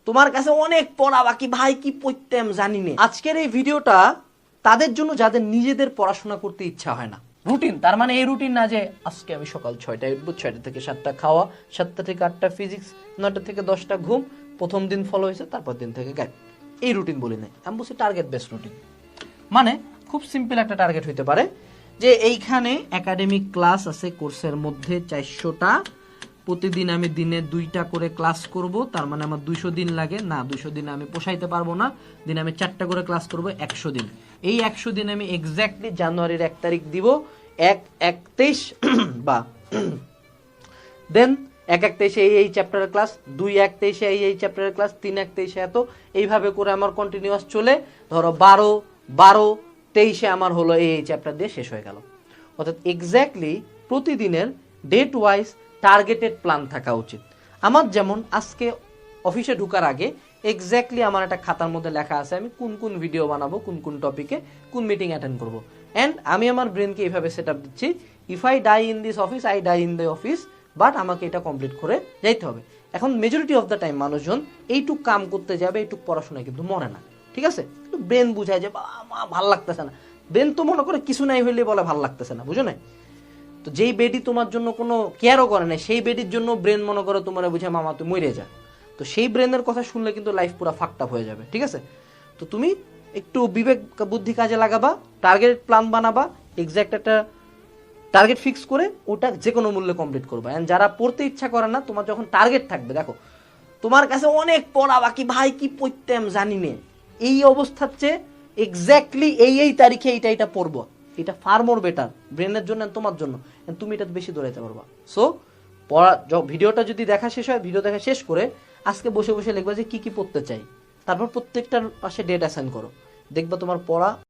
তোমার কাছে অনেক পড়া বাকি, ভাই কি পড়তাম জানি না। আজকের এই ভিডিওটা তাদের জন্য যাদের নিজেদের পড়াশোনা করতে ইচ্ছা হয় না। রুটিন, তার মানে এই রুটিন না যে আজকে আমি সকাল 6টায় উঠবো, 6টা থেকে 7টা খাওয়া, 7টা থেকে 8টা ফিজিক্স, 9টা থেকে 10টা ঘুম, প্রথম দিন ফলো হয়েছে, তারপর দিন থেকে গাইড। এই রুটিন বলি নাই, আমি বলছি টার্গেট বেস্ট রুটিন। মানে খুব সিম্পল একটা টার্গেট হইতে পারে যে এইখানে একাডেমিক ক্লাস আছে কোর্সের মধ্যে 400টা, প্রতিদিন আমি দিনে 2টা করে ক্লাস করব, তার মানে আমার 200 দিন লাগে না, 200 দিন আমি পোষাইতে পারবো না, দিনে আমি 4টা করে ক্লাস করব 100 দিন। এই 100 দিন আমি এক্স্যাক্টলি জানুয়ারির 1 তারিখ দিব, 1-1-23 বা দেন 1-1-23 এই চ্যাপ্টারের ক্লাস, 2-1-23 এই চ্যাপ্টারের ক্লাস, 3-1-23 এত, এইভাবে করে আমার কন্টিনিউয়াস চলে। ধরো 12-23 আমার হলো এই চ্যাপ্টার দিয়ে শেষ হয়ে গেল। অর্থাৎ এক্স্যাক্টলি প্রতিদিনের ডেট ওয়াইজ টার্গেটেড প্ল্যান থাকা উচিত। আমার যেমন আজকে অফিসে ঢোকার আগে এক্স্যাক্টলি আমার একটা খাতার মধ্যে লেখা আছে আমি কোন কোন ভিডিও বানাবো, কোন কোন টপিকে, কোন মিটিং অ্যাটেন্ড করবো। অ্যান্ড আমি আমার ব্রেনকে এইভাবে সেট আপ দিচ্ছি, if I die in this office, I die in the office, but আমাকে এটা কমপ্লিট করে যাইতে হবে। এখন মেজরিটি অফ দ্য টাইম মানুষজন এইটুক কাম করতে যাবে, এইটুক পড়াশোনায় কিন্তু মনে না, ঠিক আছে? ব্রেন বুঝায় যে ভাল লাগতেছে না, ব্রেন তো মনে করে কিছু নাই হইলে বলে ভাল লাগতেছে না, বুঝো না? তো যেই বেডি তোমার জন্য কোনো কেয়ারও করে না, সেই বেডির জন্য ব্রেন মনে করো তোমার বুঝে মামা তুই মরে যা, তো সেই ব্রেনের কথা শুনলে কিন্তু লাইফ পুরো ফাকড আপ হয়ে যাবে, ঠিক আছে? তো তুমি একটু বিবেক বুদ্ধি কাজে লাগাবা, টার্গেট প্ল্যান বানাবা, এক্স্যাক্ট একটা টার্গেট ফিক্স করে ওটা যে কোনো মূল্যে কমপ্লিট করবা। এন্ড যারা পড়তে ইচ্ছা করে না, তোমার যখন টার্গেট থাকবে, দেখো তোমার কাছে অনেক পড়া বাকি, ভাই কি পড়তাম জানি না, এই অবস্থার চেয়ে এক্স্যাক্টলি এই তারিখে এটা পড়বো, এটা ফার মোর বেটার ব্রেনের জন্য, তোমার জন্য, তুমি এটা বেশি দৌড়াইতে পারবা। সো পড়া ভিডিওটা যদি দেখা শেষ হয়, ভিডিও দেখা শেষ করে আজকে বসে বসে লিখবা যে কি কি পড়তে চাই, তারপর প্রত্যেকটার পাশে ডেট অ্যাসাইন করো, দেখবা তোমার পড়া